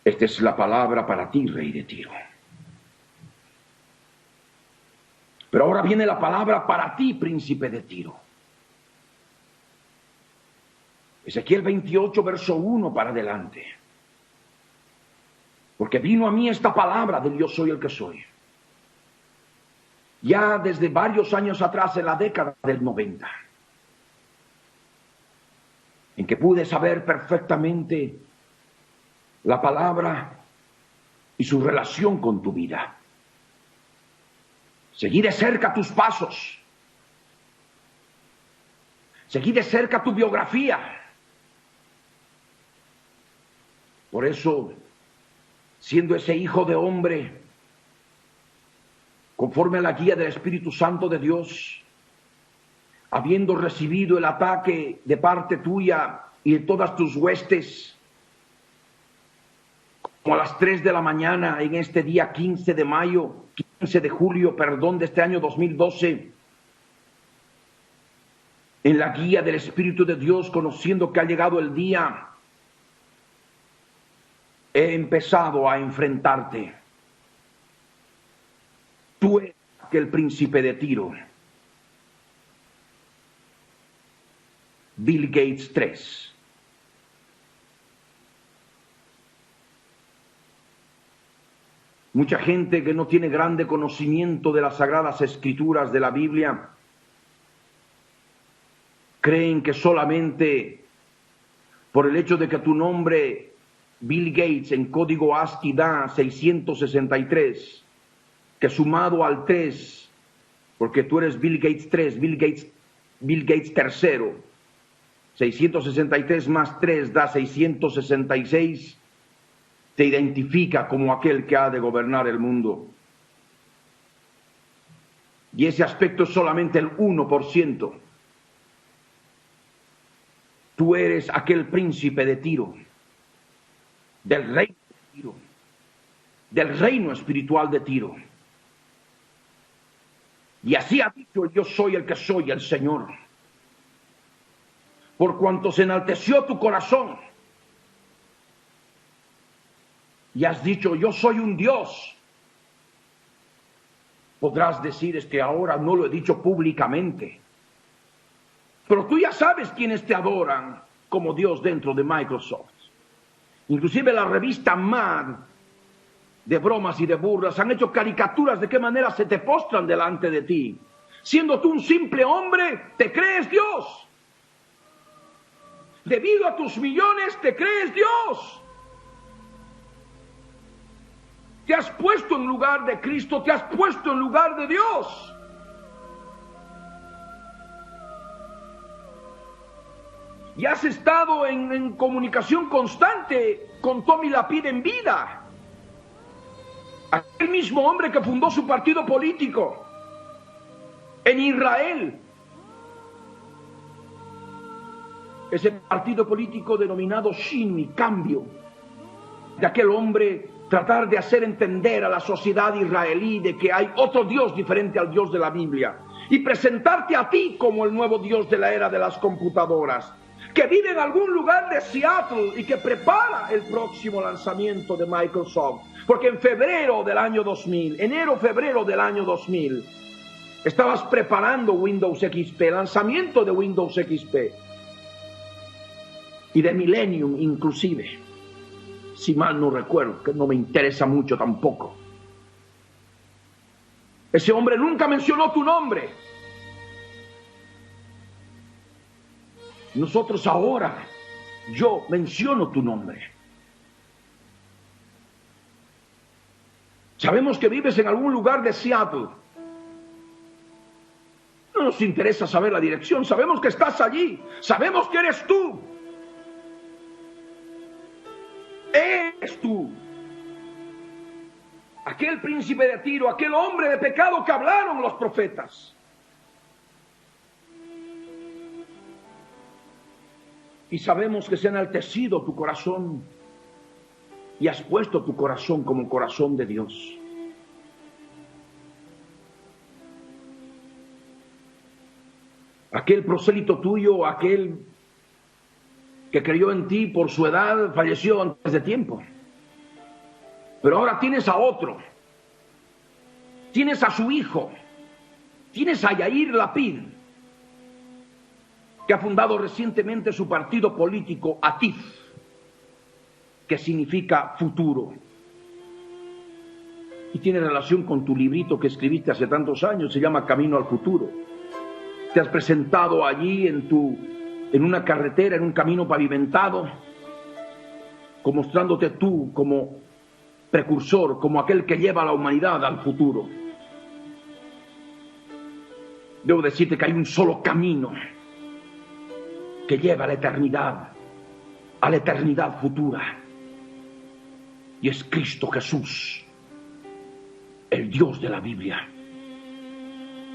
Esta es la palabra para ti, rey de Tiro. Pero ahora viene la palabra para ti, príncipe de Tiro. Ezequiel 28, verso 1 para adelante. Porque vino a mí esta palabra del yo soy el que soy. Ya desde varios años atrás, en la década del 90, en que pude saber perfectamente la palabra y su relación con tu vida. Seguí de cerca tus pasos. Seguí de cerca tu biografía. Por eso, siendo ese hijo de hombre, conforme a la guía del Espíritu Santo de Dios, habiendo recibido el ataque de parte tuya y de todas tus huestes, como a las 3 de la mañana en este día 15 de julio, de este año 2012, en la guía del Espíritu de Dios, conociendo que ha llegado el día, he empezado a enfrentarte. Tú eres aquel príncipe de Tiro. Bill Gates 3. Mucha gente que no tiene grande conocimiento de las sagradas escrituras de la Biblia creen que solamente por el hecho de que tu nombre Bill Gates en código ASCII da 663, que sumado al 3, porque tú eres Bill Gates 3, Bill Gates tercero, 663 más 3 da 666, te identifica como aquel que ha de gobernar el mundo. Y ese aspecto es solamente el 1%. Tú eres aquel príncipe de Tiro, del reino de Tiro, del reino espiritual de Tiro. Y así ha dicho el yo soy el que soy, el Señor. Por cuanto se enalteció tu corazón y has dicho yo soy un Dios, podrás decir es que ahora no lo he dicho públicamente, pero tú ya sabes quiénes te adoran como Dios dentro de Microsoft. Inclusive la revista Mad, de bromas y de burlas, han hecho caricaturas de qué manera se te postran delante de ti. Siendo tú un simple hombre, te crees Dios. Debido a tus millones, te crees Dios. Te has puesto en lugar de Cristo, te has puesto en lugar de Dios. Y has estado en comunicación constante con Tommy Lapide en vida. Aquel mismo hombre que fundó su partido político en Israel. Ese partido político denominado Shinui, cambio. De aquel hombre tratar de hacer entender a la sociedad israelí de que hay otro Dios diferente al Dios de la Biblia. Y presentarte a ti como el nuevo Dios de la era de las computadoras. Que vive en algún lugar de Seattle y que prepara el próximo lanzamiento de Microsoft. Porque en febrero del año 2000, enero-febrero del año 2000, estabas preparando Windows XP, lanzamiento de Windows XP. Y de Millennium inclusive, si mal no recuerdo, que no me interesa mucho tampoco. Ese hombre nunca mencionó tu nombre. Nosotros ahora, yo menciono tu nombre. Sabemos que vives en algún lugar de Seattle. No nos interesa saber la dirección, sabemos que estás allí, sabemos que eres tú. Eres tú. Aquel príncipe de Tiro, aquel hombre de pecado que hablaron los profetas. Y sabemos que se ha enaltecido tu corazón y has puesto tu corazón como corazón de Dios. Aquel prosélito tuyo, aquel que creyó en ti por su edad, falleció antes de tiempo. Pero ahora tienes a otro. Tienes a su hijo. Tienes a Yair Lapid, que ha fundado recientemente su partido político ATIF, que significa futuro. Y tiene relación con tu librito que escribiste hace tantos años, se llama Camino al Futuro. Te has presentado allí en una carretera, en un camino pavimentado, como mostrándote tú como precursor, como aquel que lleva a la humanidad al futuro. Debo decirte que hay un solo camino que lleva a la eternidad futura. Y es Cristo Jesús, el Dios de la Biblia.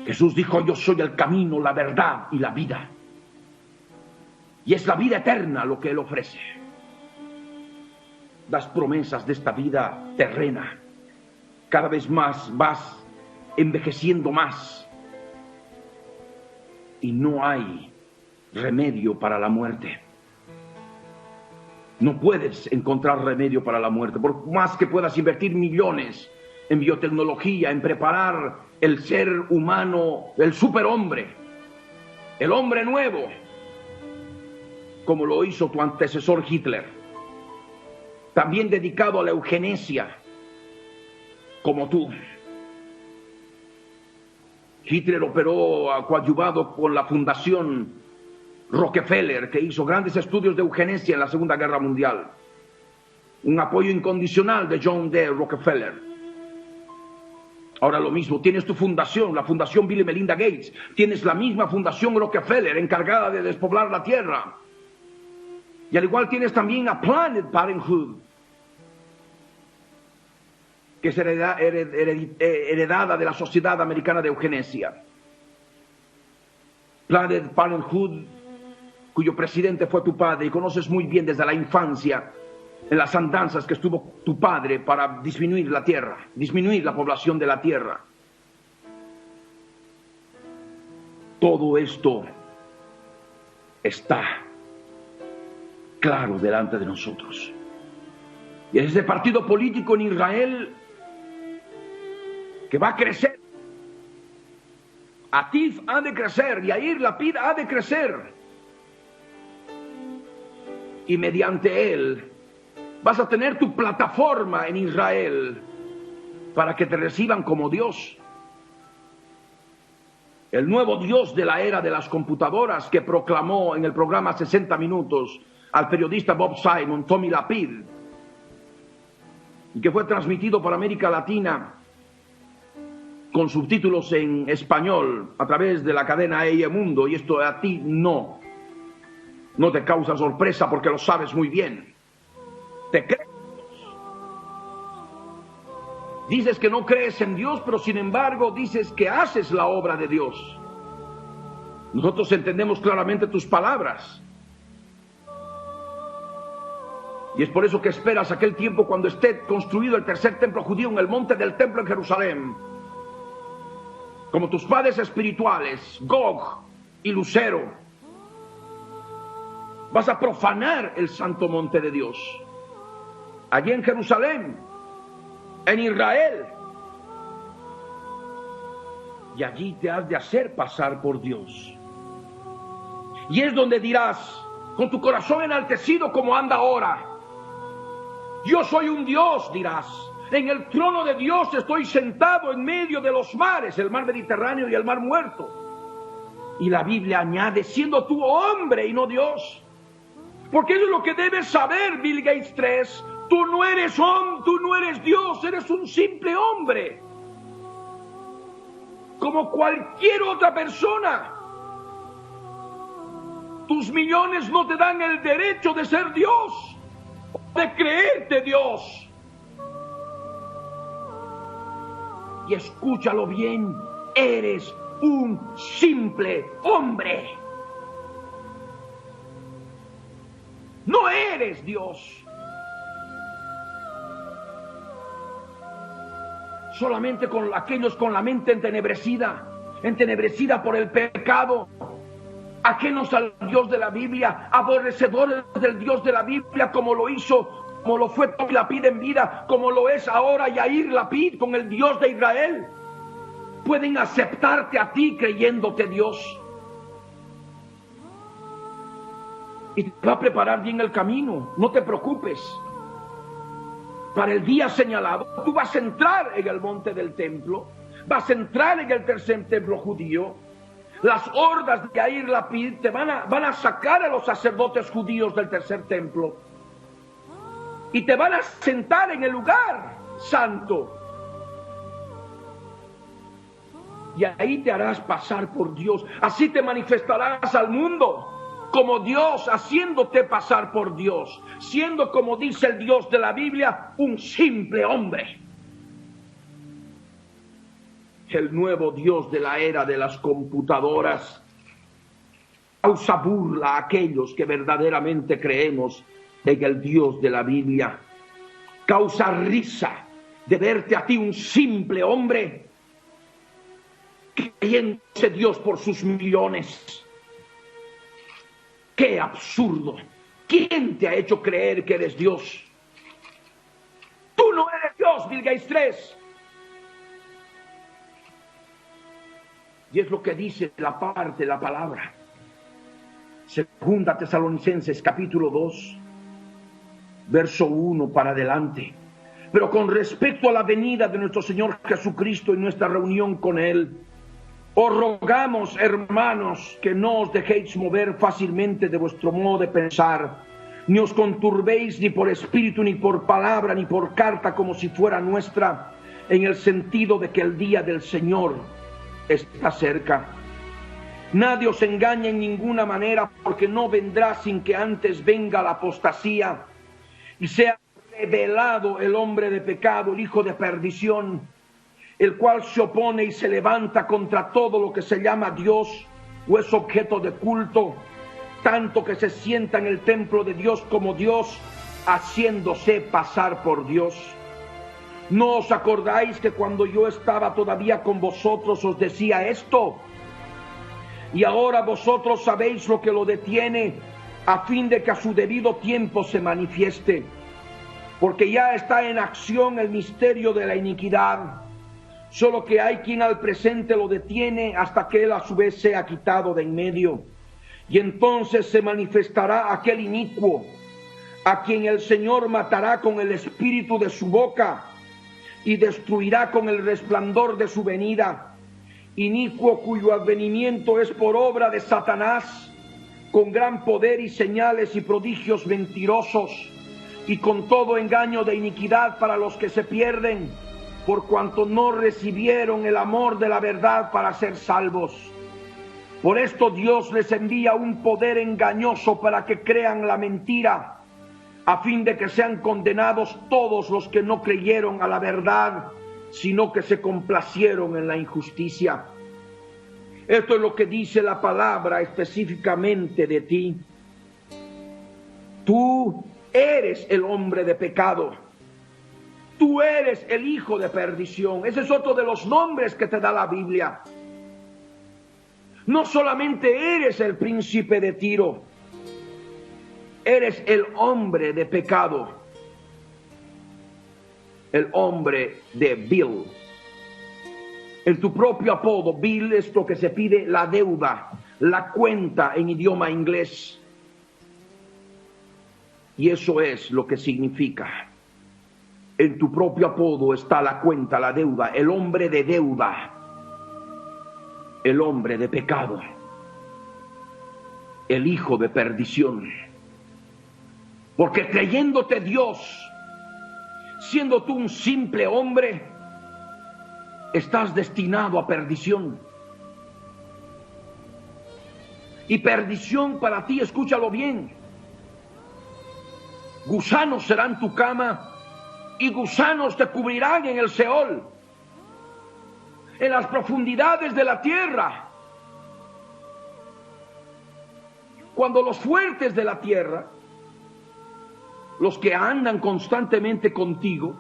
Jesús dijo: yo soy el camino, la verdad y la vida. Y es la vida eterna lo que Él ofrece. Las promesas de esta vida terrena, cada vez más vas envejeciendo más. Y no hay remedio para la muerte. No puedes encontrar remedio para la muerte, por más que puedas invertir millones en biotecnología, en preparar el ser humano, el superhombre, el hombre nuevo, como lo hizo tu antecesor Hitler, también dedicado a la eugenesia, como tú. Hitler operó coadyuvado con la Fundación Rockefeller, que hizo grandes estudios de eugenesia en la Segunda Guerra Mundial. Un apoyo incondicional de John D. Rockefeller. Ahora lo mismo, tienes tu fundación, la Fundación Bill y Melinda Gates. Tienes la misma Fundación Rockefeller, encargada de despoblar la Tierra. Y al igual tienes también a Planned Parenthood, que es heredada de la Sociedad Americana de Eugenesia. Planned Parenthood, cuyo presidente fue tu padre, y conoces muy bien desde la infancia en las andanzas que estuvo tu padre para disminuir la tierra, disminuir la población de la tierra. Todo esto está claro delante de nosotros. Y es ese partido político en Israel que va a crecer. Atif ha de crecer, Yair Lapid ha de crecer. Y mediante él vas a tener tu plataforma en Israel para que te reciban como Dios. El nuevo Dios de la era de las computadoras que proclamó en el programa 60 Minutos al periodista Bob Simon, Tommy Lapid, y que fue transmitido por América Latina con subtítulos en español a través de la cadena EIE Mundo, y esto a ti no te causa sorpresa porque lo sabes muy bien. Te crees. Dices que no crees en Dios, pero sin embargo dices que haces la obra de Dios. Nosotros entendemos claramente tus palabras. Y es por eso que esperas aquel tiempo cuando esté construido el tercer templo judío en el monte del templo en Jerusalén. Como tus padres espirituales, Gog y Lucero, vas a profanar el santo monte de Dios. Allí en Jerusalén, en Israel. Y allí te has de hacer pasar por Dios. Y es donde dirás, con tu corazón enaltecido como anda ahora: yo soy un Dios, dirás. En el trono de Dios estoy sentado en medio de los mares, el mar Mediterráneo y el mar Muerto. Y la Biblia añade, siendo tú hombre y no Dios. Porque eso es lo que debes saber, Bill Gates 3. Tú no eres hombre, tú no eres Dios, eres un simple hombre. Como cualquier otra persona. Tus millones no te dan el derecho de ser Dios, de creerte Dios. Y escúchalo bien, eres un simple hombre. No eres Dios. Solamente con aquellos con la mente entenebrecida por el pecado, ajenos al Dios de la Biblia, aborrecedores del Dios de la Biblia, como lo hizo como lo fue Tobi Lapid en vida, como lo es ahora Yair Lapid con el Dios de Israel. Pueden aceptarte a ti creyéndote Dios. Y te va a preparar bien el camino, no te preocupes. Para el día señalado, tú vas a entrar en el monte del templo, vas a entrar en el tercer templo judío. Las hordas de Yair Lapid te van a sacar a los sacerdotes judíos del tercer templo y te van a sentar en el lugar santo. Y ahí te harás pasar por Dios. Así te manifestarás al mundo como Dios, haciéndote pasar por Dios, siendo, como dice el Dios de la Biblia, un simple hombre. El nuevo Dios de la era de las computadoras causa burla a aquellos que verdaderamente creemos en el Dios de la Biblia. Causa risa de verte a ti, un simple hombre, creyéndose Dios por sus millones. ¡Qué absurdo! ¿Quién te ha hecho creer que eres Dios? Tú no eres Dios, Bill Gates 3. Y es lo que dice la parte de la palabra. Segunda Tesalonicenses capítulo 2, verso 1 para adelante. Pero con respecto a la venida de nuestro Señor Jesucristo y nuestra reunión con Él, os rogamos, hermanos, que no os dejéis mover fácilmente de vuestro modo de pensar, ni os conturbéis ni por espíritu, ni por palabra, ni por carta, como si fuera nuestra, en el sentido de que el día del Señor está cerca. Nadie os engañe en ninguna manera, porque no vendrá sin que antes venga la apostasía y sea revelado el hombre de pecado, el hijo de perdición, el cual se opone y se levanta contra todo lo que se llama Dios o es objeto de culto, tanto que se sienta en el templo de Dios como Dios, haciéndose pasar por Dios. ¿No os acordáis que cuando yo estaba todavía con vosotros os decía esto? Y ahora vosotros sabéis lo que lo detiene, a fin de que a su debido tiempo se manifieste, porque ya está en acción el misterio de la iniquidad, solo que hay quien al presente lo detiene hasta que él a su vez sea quitado de en medio. Y entonces se manifestará aquel inicuo, a quien el Señor matará con el espíritu de su boca y destruirá con el resplandor de su venida. Inicuo cuyo advenimiento es por obra de Satanás, con gran poder y señales y prodigios mentirosos, y con todo engaño de iniquidad para los que se pierden, por cuanto no recibieron el amor de la verdad para ser salvos. Por esto Dios les envía un poder engañoso para que crean la mentira, a fin de que sean condenados todos los que no creyeron a la verdad, sino que se complacieron en la injusticia. Esto es lo que dice la palabra específicamente de ti. Tú eres el hombre de pecado. Tú eres el hijo de perdición. Ese es otro de los nombres que te da la Biblia. No solamente eres el príncipe de Tiro, eres el hombre de pecado, el hombre de Bill. En tu propio apodo, Bill, es lo que se pide, la deuda, la cuenta en idioma inglés. Y eso es lo que significa. En tu propio apodo está la cuenta, la deuda, el hombre de deuda, el hombre de pecado, el hijo de perdición. Porque creyéndote Dios, siendo tú un simple hombre, estás destinado a perdición. Y perdición para ti, escúchalo bien, gusanos serán tu cama y gusanos te cubrirán en el Seol, en las profundidades de la tierra. Cuando los fuertes de la tierra, los que andan constantemente contigo,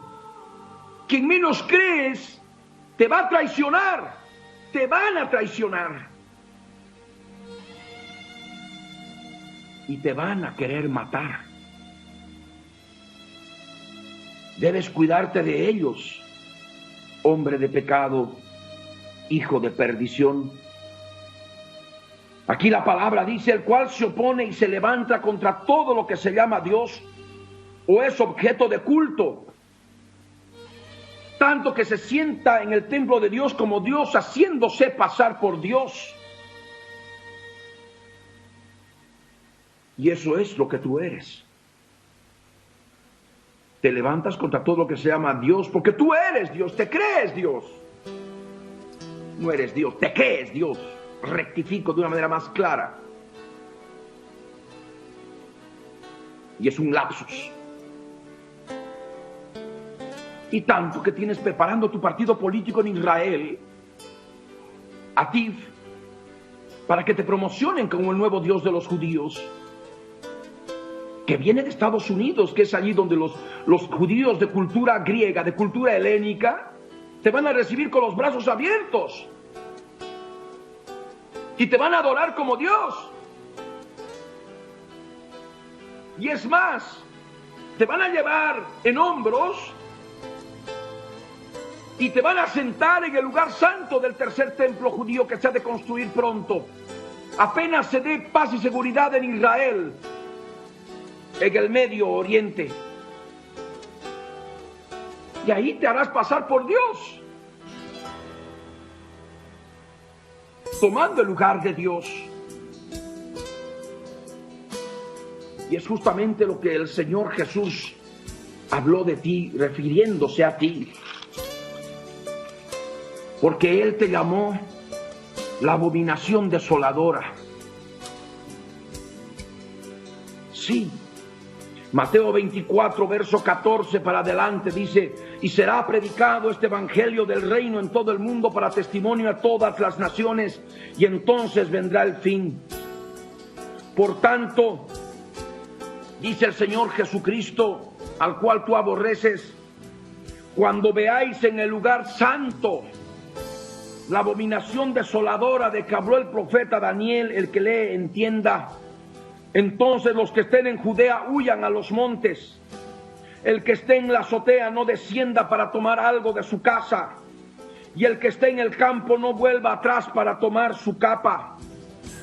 quien menos crees, te va a traicionar, te van a traicionar. Y te van a querer matar. Debes cuidarte de ellos, hombre de pecado, hijo de perdición. Aquí la palabra dice: el cual se opone y se levanta contra todo lo que se llama Dios o es objeto de culto, tanto que se sienta en el templo de Dios como Dios, haciéndose pasar por Dios. Y eso es lo que tú eres. Te levantas contra todo lo que se llama Dios, porque tú eres Dios, te crees Dios. No eres Dios, te crees Dios. Rectifico de una manera más clara. Y es un lapsus. Y tanto que tienes preparando tu partido político en Israel, Atif, para que te promocionen como el nuevo Dios de los judíos, que viene de Estados Unidos, que es allí donde los judíos de cultura griega, de cultura helénica, te van a recibir con los brazos abiertos y te van a adorar como Dios. Y es más, te van a llevar en hombros y te van a sentar en el lugar santo del tercer templo judío que se ha de construir pronto. Apenas se dé paz y seguridad en Israel, en el Medio Oriente. Y ahí te harás pasar por Dios, tomando el lugar de Dios. Y es justamente lo que el Señor Jesús habló de ti, refiriéndose a ti. Porque Él te llamó la abominación desoladora. Sí. Mateo 24, verso 14 para adelante dice: y será predicado este evangelio del reino en todo el mundo para testimonio a todas las naciones, y entonces vendrá el fin. Por tanto, dice el Señor Jesucristo, al cual tú aborreces, cuando veáis en el lugar santo la abominación desoladora de que habló el profeta Daniel, el que lee entienda. Entonces los que estén en Judea huyan a los montes. El que esté en la azotea no descienda para tomar algo de su casa. Y el que esté en el campo no vuelva atrás para tomar su capa.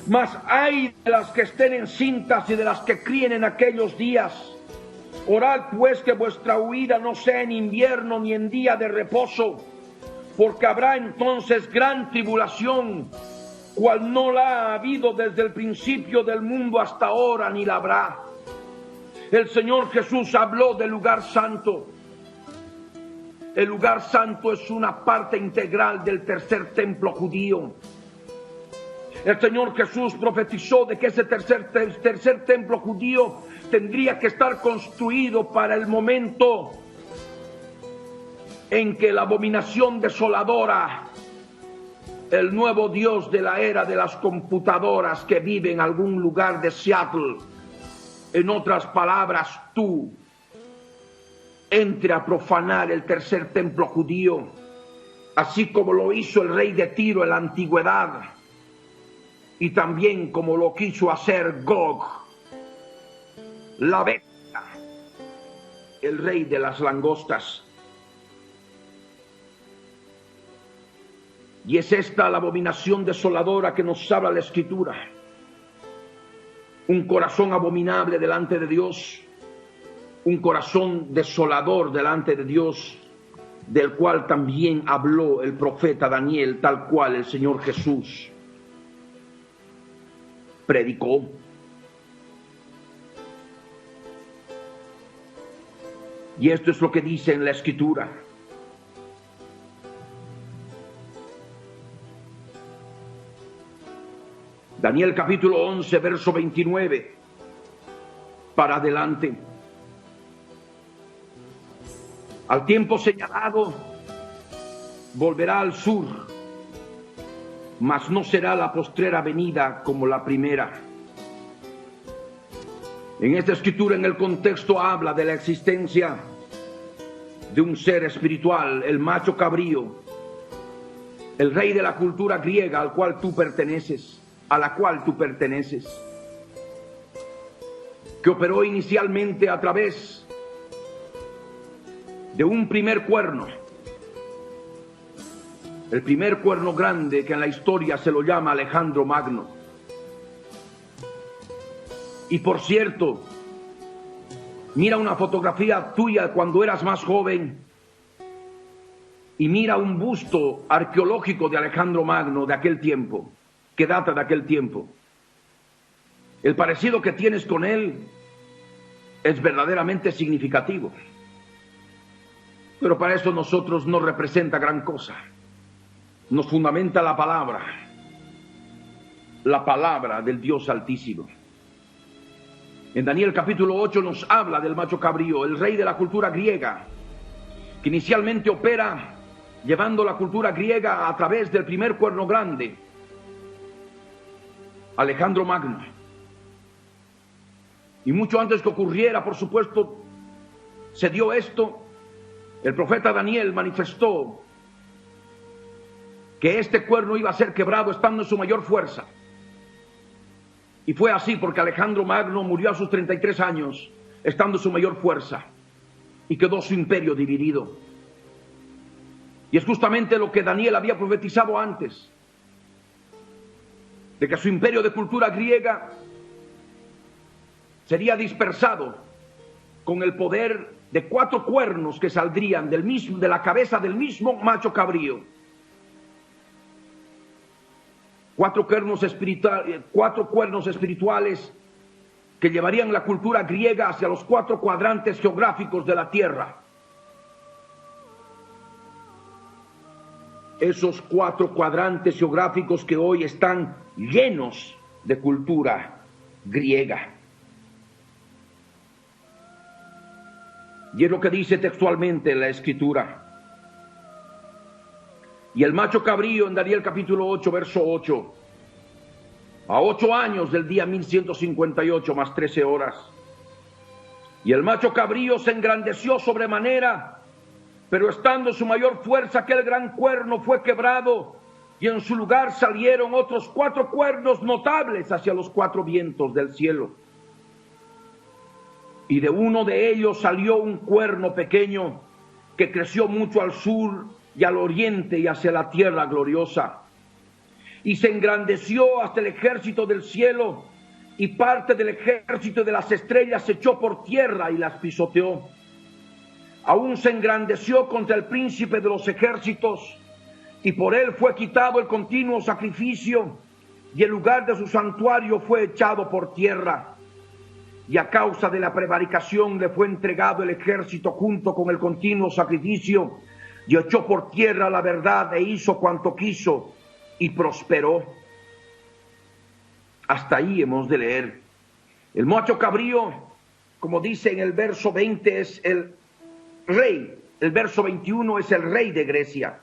Mas ay de las que estén encintas y de las que críen en aquellos días. Orad pues que vuestra huida no sea en invierno ni en día de reposo, porque habrá entonces gran tribulación, cual no la ha habido desde el principio del mundo hasta ahora, ni la habrá. El Señor Jesús habló del lugar santo. El lugar santo es una parte integral del tercer templo judío. El Señor Jesús profetizó de que ese tercer templo judío tendría que estar construido para el momento en que la abominación desoladora, el nuevo Dios de la era de las computadoras que vive en algún lugar de Seattle, en otras palabras, tú, entre a profanar el tercer templo judío, así como lo hizo el rey de Tiro en la antigüedad, y también como lo quiso hacer Gog, la bestia, el rey de las langostas. Y es esta la abominación desoladora que nos habla la Escritura. Un corazón abominable delante de Dios, un corazón desolador delante de Dios, del cual también habló el profeta Daniel, tal cual el Señor Jesús predicó. Y esto es lo que dice en la Escritura. Daniel capítulo 11, verso 29, para adelante. Al tiempo señalado volverá al sur, mas no será la postrera venida como la primera. En esta escritura, en el contexto, habla de la existencia de un ser espiritual, el macho cabrío, el rey de la cultura griega al cual tú perteneces, a la cual tú perteneces, que operó inicialmente a través de un primer cuerno. El primer cuerno grande que en la historia se lo llama Alejandro Magno. Y por cierto, mira una fotografía tuya cuando eras más joven y mira un busto arqueológico de Alejandro Magno de aquel tiempo, que data de aquel tiempo. El parecido que tienes con él es verdaderamente significativo. Pero para eso nosotros no representa gran cosa. Nos fundamenta la palabra del Dios Altísimo. En Daniel capítulo 8 nos habla del macho cabrío, el rey de la cultura griega, que inicialmente opera llevando la cultura griega a través del primer cuerno grande, Alejandro Magno. Y mucho antes que ocurriera, por supuesto, se dio esto. El profeta Daniel manifestó que este cuerno iba a ser quebrado estando en su mayor fuerza. Y fue así porque Alejandro Magno murió a sus 33 años, estando en su mayor fuerza, y quedó su imperio dividido. Y es justamente lo que Daniel había profetizado antes, de que su imperio de cultura griega sería dispersado con el poder de 4 cuernos que saldrían de la cabeza del mismo macho cabrío. 4 cuernos espirituales que llevarían la cultura griega hacia los 4 cuadrantes geográficos de la tierra. Esos 4 cuadrantes geográficos que hoy están llenos de cultura griega. Y es lo que dice textualmente la Escritura. Y el macho cabrío en Daniel capítulo 8, verso 8, a 8 años del día 1158 más 13 horas. Y el macho cabrío se engrandeció sobremanera, pero estando en su mayor fuerza aquel gran cuerno fue quebrado, y en su lugar salieron otros 4 cuernos notables hacia los 4 vientos del cielo. Y de uno de ellos salió un cuerno pequeño que creció mucho al sur y al oriente y hacia la tierra gloriosa. Y se engrandeció hasta el ejército del cielo, y parte del ejército de las estrellas se echó por tierra y las pisoteó. Aún se engrandeció contra el príncipe de los ejércitos, y por él fue quitado el continuo sacrificio, y el lugar de su santuario fue echado por tierra. Y a causa de la prevaricación le fue entregado el ejército junto con el continuo sacrificio, y echó por tierra la verdad e hizo cuanto quiso y prosperó. Hasta ahí hemos de leer. El macho cabrío, como dice en el verso 20, es el rey. El verso 21 es el rey de Grecia.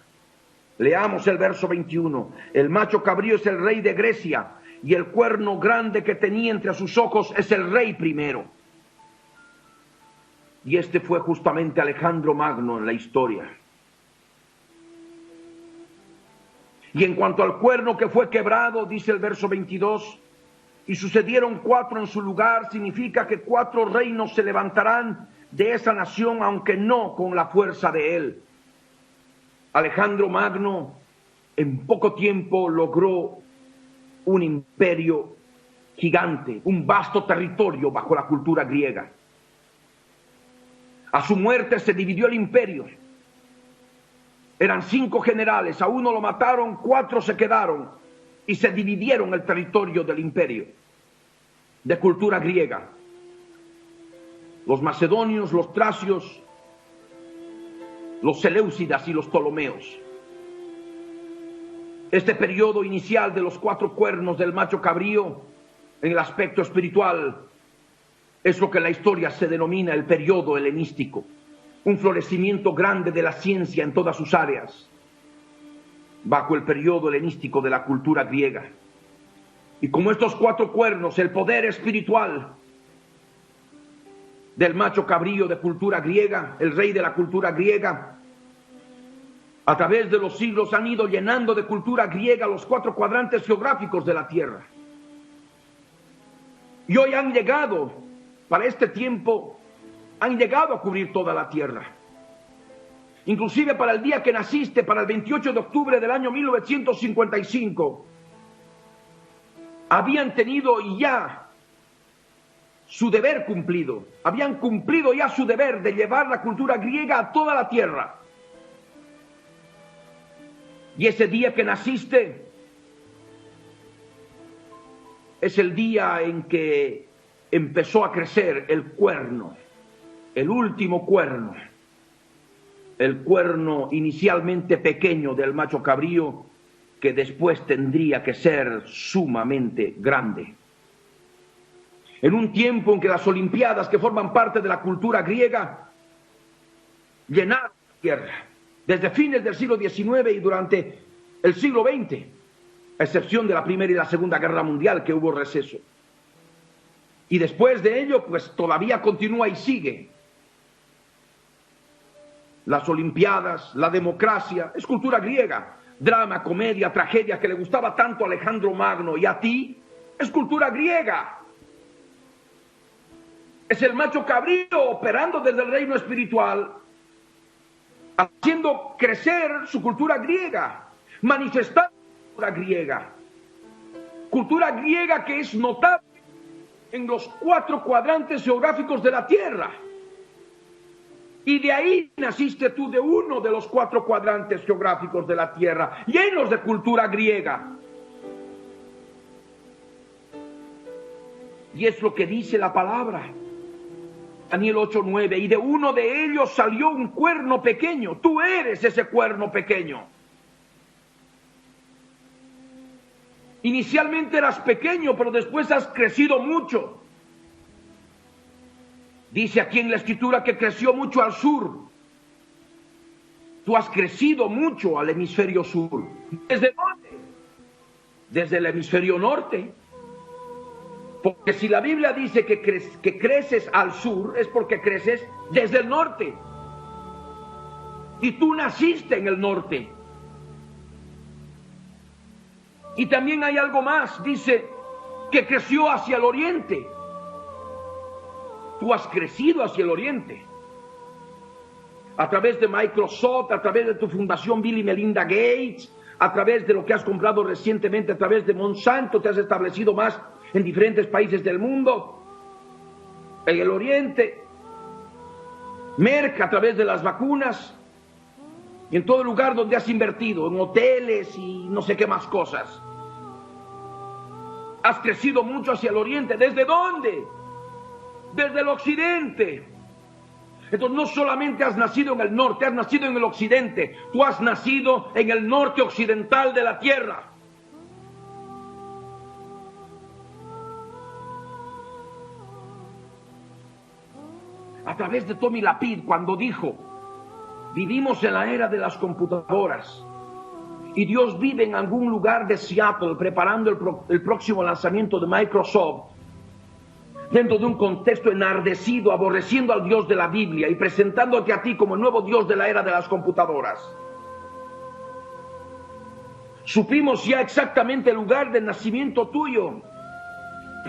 Leamos el verso 21. El macho cabrío es el rey de Grecia, y el cuerno grande que tenía entre sus ojos es el rey primero. Y este fue justamente Alejandro Magno en la historia. Y en cuanto al cuerno que fue quebrado, dice el verso 22, y sucedieron 4 en su lugar, significa que 4 reinos se levantarán de esa nación, aunque no con la fuerza de él. Alejandro Magno en poco tiempo logró un imperio gigante, un vasto territorio bajo la cultura griega. A su muerte se dividió el imperio. Eran 5 generales, a uno lo mataron, 4 se quedaron y se dividieron el territorio del imperio de cultura griega. Los macedonios, los tracios, los seleucidas y los ptolomeos. Este periodo inicial de los 4 cuernos del macho cabrío, en el aspecto espiritual, es lo que en la historia se denomina el periodo helenístico. Un florecimiento grande de la ciencia en todas sus áreas, bajo el periodo helenístico de la cultura griega. Y como estos 4 cuernos, el poder espiritual del macho cabrío de cultura griega, el rey de la cultura griega, a través de los siglos han ido llenando de cultura griega los 4 cuadrantes geográficos de la tierra. Y hoy han llegado, para este tiempo, han llegado a cubrir toda la tierra. inclusive para el día que naciste, para el 28 de octubre del año 1955, habían tenido ya su deber cumplido, habían cumplido ya su deber de llevar la cultura griega a toda la tierra. Y ese día que naciste es el día en que empezó a crecer el cuerno, el último cuerno, el cuerno inicialmente pequeño del macho cabrío, que después tendría que ser sumamente grande. En un tiempo en que las Olimpiadas, que forman parte de la cultura griega, llenaron la tierra, desde fines del siglo XIX y durante el siglo XX, a excepción de la Primera y la Segunda Guerra Mundial, que hubo receso. Y después de ello, pues todavía continúa y sigue. Las Olimpiadas, la democracia, es cultura griega. Drama, comedia, tragedia, que le gustaba tanto a Alejandro Magno y a ti, es cultura griega. Es el macho cabrío operando desde el reino espiritual, haciendo crecer su cultura griega, manifestando cultura griega. Cultura griega que es notable en los 4 cuadrantes geográficos de la tierra. Y de ahí naciste tú, de uno de los 4 cuadrantes geográficos de la tierra, llenos de cultura griega. Y es lo que dice la palabra. Daniel 8:9, y de uno de ellos salió un cuerno pequeño. Tú eres ese cuerno pequeño. Inicialmente eras pequeño, pero después has crecido mucho. Dice aquí en la Escritura que creció mucho al sur. Tú has crecido mucho al hemisferio sur. ¿Desde dónde? Desde el hemisferio norte. Porque si la Biblia dice que creces al sur, es porque creces desde el norte. Y tú naciste en el norte. Y también hay algo más, dice que creció hacia el oriente. Tú has crecido hacia el oriente. A través de Microsoft, a través de tu fundación Bill y Melinda Gates, a través de lo que has comprado recientemente, a través de Monsanto, te has establecido más en diferentes países del mundo, en el oriente. Merck, a través de las vacunas, y en todo lugar donde has invertido, en hoteles y no sé qué más cosas. Has crecido mucho hacia el oriente. ¿Desde dónde? Desde el occidente. Entonces no solamente has nacido en el norte, has nacido en el occidente. Tú has nacido en el norte occidental de la tierra. A través de Tommy Lapid, cuando dijo: vivimos en la era de las computadoras y Dios vive en algún lugar de Seattle preparando el próximo lanzamiento de Microsoft, dentro de un contexto enardecido, aborreciendo al Dios de la Biblia y presentándote a ti como el nuevo Dios de la era de las computadoras. Supimos ya exactamente el lugar de nacimiento tuyo.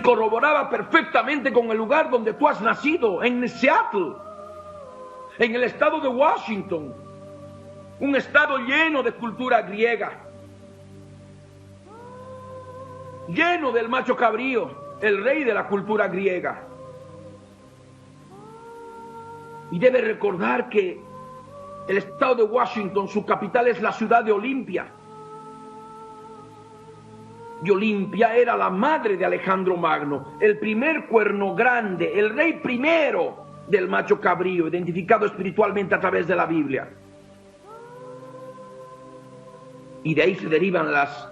Corroboraba perfectamente con el lugar donde tú has nacido, en Seattle, en el estado de Washington, un estado lleno de cultura griega, lleno del macho cabrío, el rey de la cultura griega. Y debe recordar que el estado de Washington, su capital es la ciudad de Olimpia. Y Olimpia era la madre de Alejandro Magno, el primer cuerno grande, el rey primero del macho cabrío, identificado espiritualmente a través de la Biblia. Y de ahí se derivan las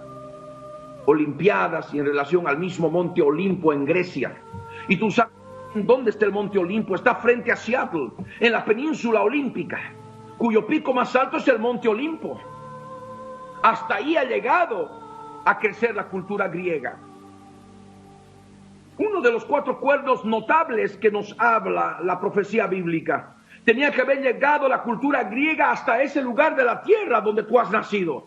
Olimpiadas y en relación al mismo monte Olimpo en Grecia. Y tú sabes dónde está el monte Olimpo. Está frente a Seattle, en la península olímpica, cuyo pico más alto es el monte Olimpo. Hasta ahí ha llegado a crecer la cultura griega. Uno de los 4 cuernos notables que nos habla la profecía bíblica, tenía que haber llegado la cultura griega hasta ese lugar de la tierra donde tú has nacido.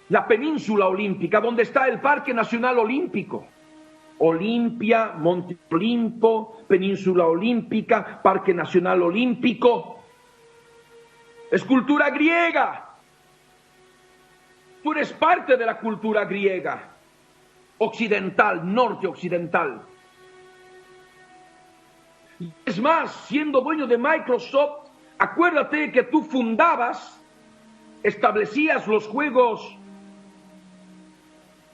La península olímpica, donde está el Parque Nacional Olímpico. Olimpia, Monte Olimpo, Península Olímpica, Parque Nacional Olímpico. Es cultura griega. Tú eres parte de la cultura griega, occidental, norte occidental. Es más, siendo dueño de Microsoft, acuérdate que tú fundabas, establecías los juegos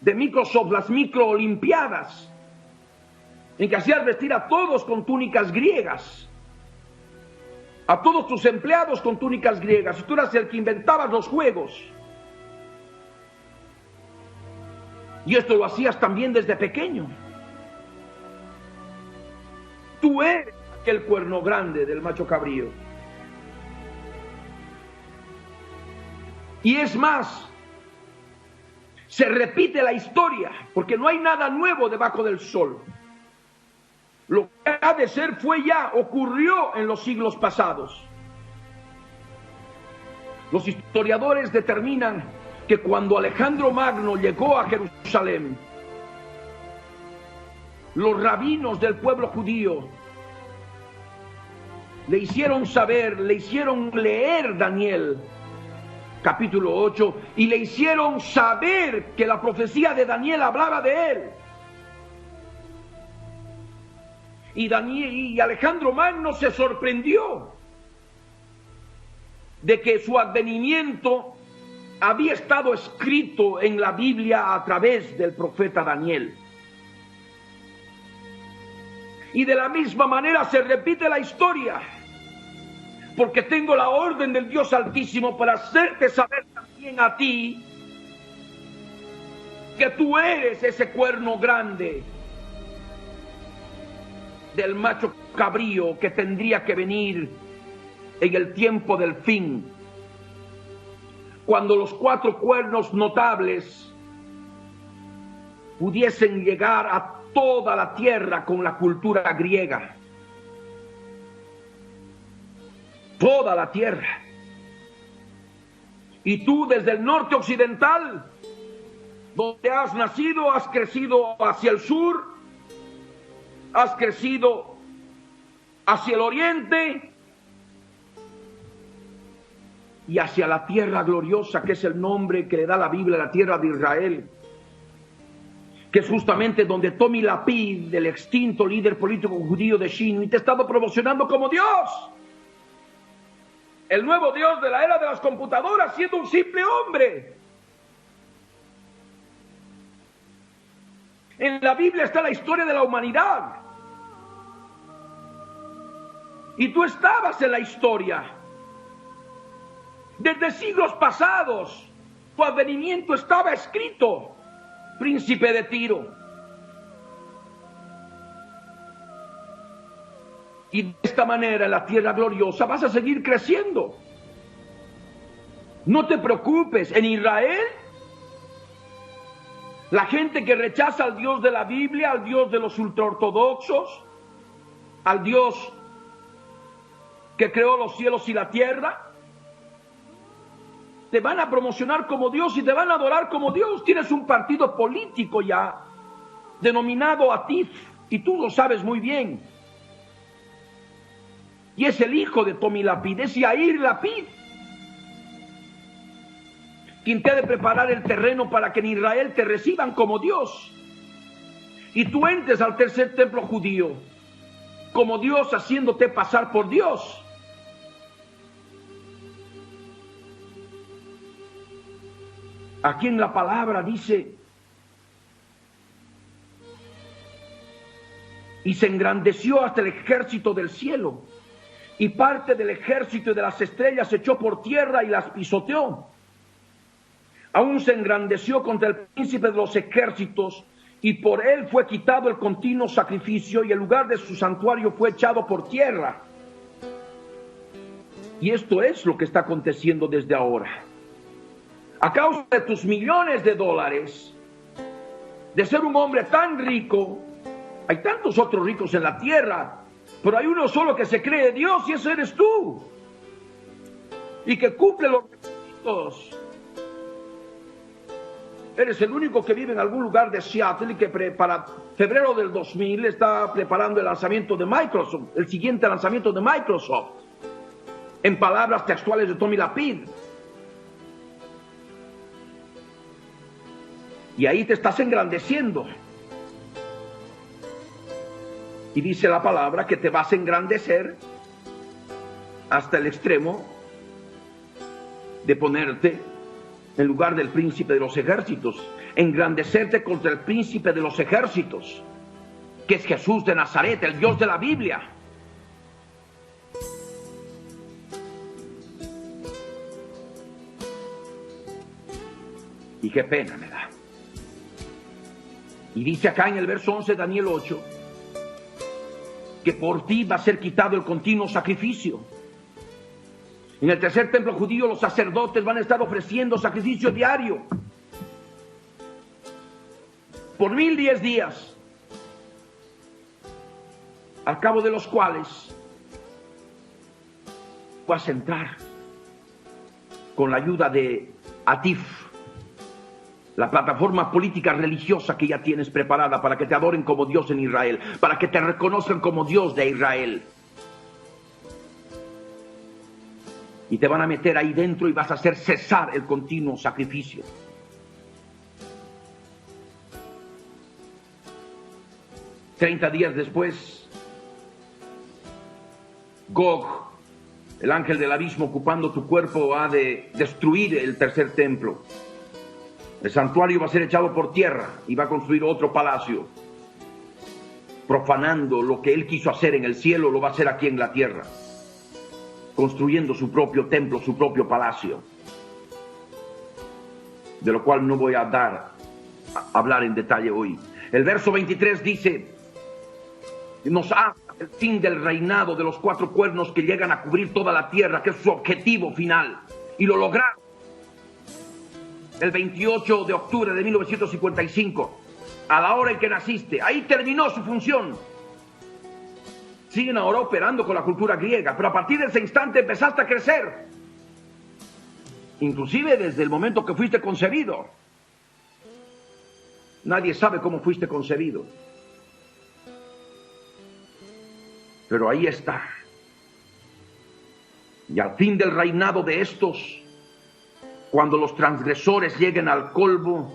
de Microsoft, las microolimpiadas, en que hacías vestir a todos con túnicas griegas, a todos tus empleados con túnicas griegas, y tú eras el que inventabas los juegos. Y esto lo hacías también desde pequeño. Tú eres aquel cuerno grande del macho cabrío. Y es más, se repite la historia, porque no hay nada nuevo debajo del sol. Lo que ha de ser fue ya, ocurrió en los siglos pasados. Los historiadores determinan que cuando Alejandro Magno llegó a Jerusalén, los rabinos del pueblo judío le hicieron saber, le hicieron leer Daniel capítulo 8 y le hicieron saber que la profecía de Daniel hablaba de él. Y Alejandro Magno se sorprendió de que su advenimiento había estado escrito en la Biblia a través del profeta Daniel. Y de la misma manera se repite la historia, porque tengo la orden del Dios Altísimo para hacerte saber también a ti que tú eres ese cuerno grande del macho cabrío que tendría que venir en el tiempo del fin, cuando los 4 cuernos notables pudiesen llegar a toda la tierra con la cultura griega. Toda la tierra. Y tú desde el norte occidental, donde has nacido, has crecido hacia el sur, has crecido hacia el oriente y hacia la tierra gloriosa, que es el nombre que le da la Biblia, la tierra de Israel, que es justamente donde Tommy Lapid, el extinto líder político judío de Shinui, te ha estado promocionando como Dios. El nuevo Dios de la era de las computadoras, siendo un simple hombre. En la Biblia está la historia de la humanidad. Y tú estabas en la historia. Desde siglos pasados, tu advenimiento estaba escrito, príncipe de Tiro. Y de esta manera en la tierra gloriosa vas a seguir creciendo. No te preocupes, en Israel, la gente que rechaza al Dios de la Biblia, al Dios de los ultraortodoxos, al Dios que creó los cielos y la tierra, te van a promocionar como Dios y te van a adorar como Dios. Tienes un partido político ya, denominado Atif, y tú lo sabes muy bien. Y es el hijo de Tommy Lapid, es Yair Lapid, quien te ha de preparar el terreno para que en Israel te reciban como Dios. Y tú entres al tercer templo judío como Dios, haciéndote pasar por Dios. Aquí en la palabra dice: y se engrandeció hasta el ejército del cielo, y parte del ejército y de las estrellas se echó por tierra y las pisoteó. Aún se engrandeció contra el príncipe de los ejércitos, y por él fue quitado el continuo sacrificio, y el lugar de su santuario fue echado por tierra. Y esto es lo que está aconteciendo desde ahora. A causa de tus millones de dólares, de ser un hombre tan rico, hay tantos otros ricos en la tierra, pero hay uno solo que se cree Dios, y ese eres tú, y que cumple los requisitos. Eres el único que vive en algún lugar de Seattle y que para febrero del 2000 está preparando el lanzamiento de Microsoft, el siguiente lanzamiento de Microsoft. En palabras textuales de Tommy Lapid. Y ahí te estás engrandeciendo. Y dice la palabra que te vas a engrandecer hasta el extremo de ponerte en lugar del príncipe de los ejércitos, engrandecerte contra el príncipe de los ejércitos, que es Jesús de Nazaret, el Dios de la Biblia. Y qué pena me da. Y dice acá en el verso 11 de Daniel 8, que por ti va a ser quitado el continuo sacrificio. En el tercer templo judío los sacerdotes van a estar ofreciendo sacrificio diario por 1010 días, al cabo de los cuales vas a entrar con la ayuda de ATIF, la plataforma política religiosa que ya tienes preparada para que te adoren como Dios en Israel, para que te reconozcan como Dios de Israel. Y te van a meter ahí dentro y vas a hacer cesar el continuo sacrificio. Treinta días después, Gog, el ángel del abismo ocupando tu cuerpo, ha de destruir el tercer templo. El santuario va a ser echado por tierra y va a construir otro palacio. Profanando lo que él quiso hacer en el cielo, lo va a hacer aquí en la tierra. Construyendo su propio templo, su propio palacio, de lo cual no voy a hablar en detalle hoy. El verso 23 dice, nos habla del fin del reinado de los cuatro cuernos que llegan a cubrir toda la tierra, que es su objetivo final, y lo lograron. El 28 de octubre de 1955, a la hora en que naciste, ahí terminó su función. Siguen ahora operando con la cultura griega, pero a partir de ese instante empezaste a crecer. Inclusive desde el momento que fuiste concebido. Nadie sabe cómo fuiste concebido. Pero ahí está. Y al fin del reinado de estos, cuando los transgresores lleguen al colmo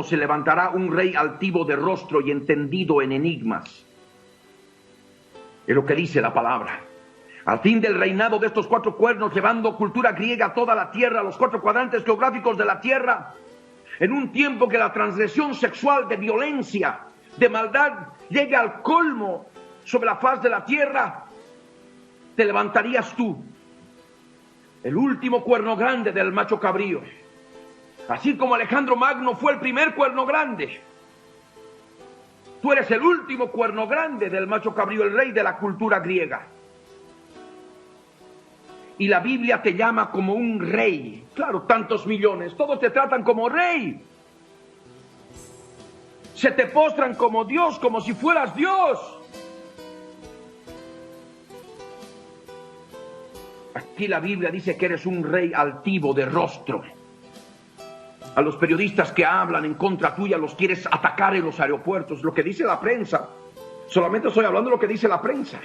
se levantará un rey altivo de rostro y entendido en enigmas. Es lo que dice la palabra. Al fin del reinado de estos cuatro cuernos, llevando cultura griega a toda la tierra, los cuatro cuadrantes geográficos de la tierra, en un tiempo que la transgresión sexual de violencia, de maldad, llegue al colmo sobre la faz de la tierra, te levantarías tú, el último cuerno grande del macho cabrío. Así como Alejandro Magno fue el primer cuerno grande, tú eres el último cuerno grande del macho cabrío, el rey de la cultura griega. Y la Biblia te llama como un rey. Claro, tantos millones, todos te tratan como rey. Se te postran como Dios, como si fueras Dios. Aquí la Biblia dice que eres un rey altivo de rostro. A los periodistas que hablan en contra tuya los quieres atacar en los aeropuertos. Lo que dice la prensa. Solamente estoy hablando de lo que dice la prensa.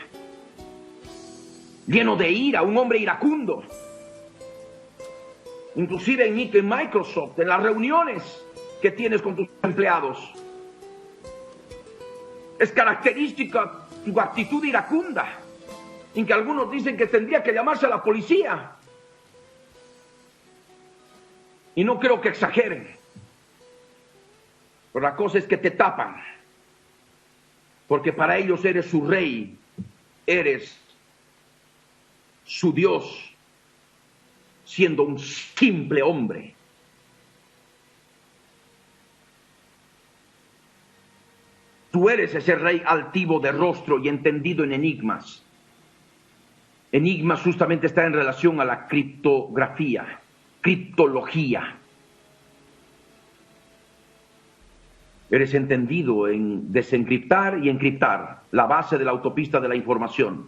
Lleno de ira, un hombre iracundo. Inclusive en Microsoft, en las reuniones que tienes con tus empleados. Es característica tu actitud iracunda. En que algunos dicen que tendría que llamarse a la policía. Y no creo que exageren. Pero la cosa es que te tapan. Porque para ellos eres su rey. Eres su Dios. Siendo un simple hombre. Tú eres ese rey altivo de rostro y entendido en enigmas. Enigmas justamente está en relación a la criptografía. Criptología. Eres entendido en desencriptar y encriptar, la base de la autopista de la información.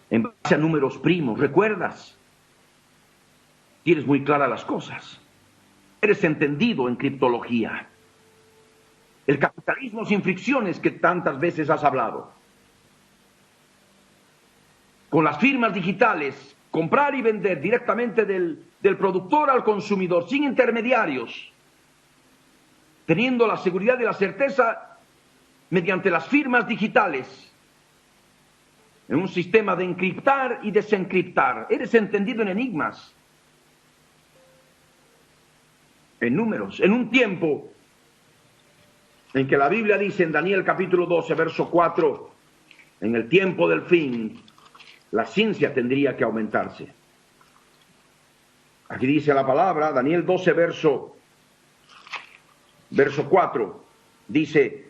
En base a números primos, ¿recuerdas? Tienes muy claras las cosas. eres entendido en criptología. El capitalismo sin fricciones que tantas veces has hablado. Con las firmas digitales, comprar y vender directamente del productor al consumidor, sin intermediarios, teniendo la seguridad y la certeza mediante las firmas digitales, en un sistema de encriptar y desencriptar. Eres entendido en enigmas, en números, en un tiempo en que la Biblia dice en Daniel capítulo 12, verso 4, en el tiempo del fin, la ciencia tendría que aumentarse. Aquí dice la palabra, Daniel 12, verso 4, dice: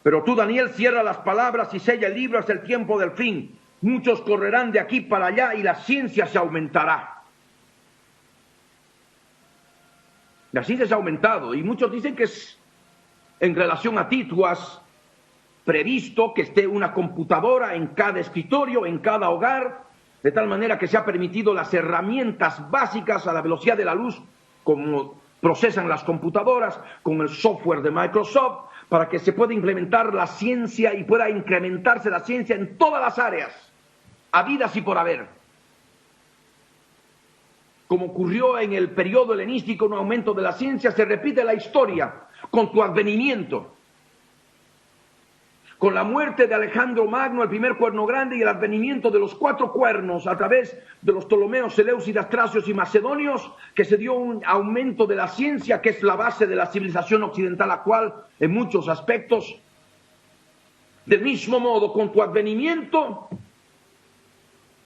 pero tú, Daniel, cierra las palabras y sella el libro hasta el tiempo del fin. Muchos correrán de aquí para allá y la ciencia se aumentará. La ciencia se ha aumentado y muchos dicen que es en relación a ti. Tú has previsto que esté una computadora en cada escritorio, en cada hogar, de tal manera que se ha permitido las herramientas básicas a la velocidad de la luz, como procesan las computadoras, con el software de Microsoft, para que se pueda implementar la ciencia y pueda incrementarse la ciencia en todas las áreas, habidas y por haber. Como ocurrió en el periodo helenístico, un aumento de la ciencia, se repite la historia con tu advenimiento. Con la muerte de Alejandro Magno, el primer cuerno grande, y el advenimiento de los 4 cuernos a través de los Ptolomeos, Seleucidas, Tracios y Macedonios, que se dio un aumento de la ciencia, que es la base de la civilización occidental actual en muchos aspectos. Del mismo modo, con tu advenimiento,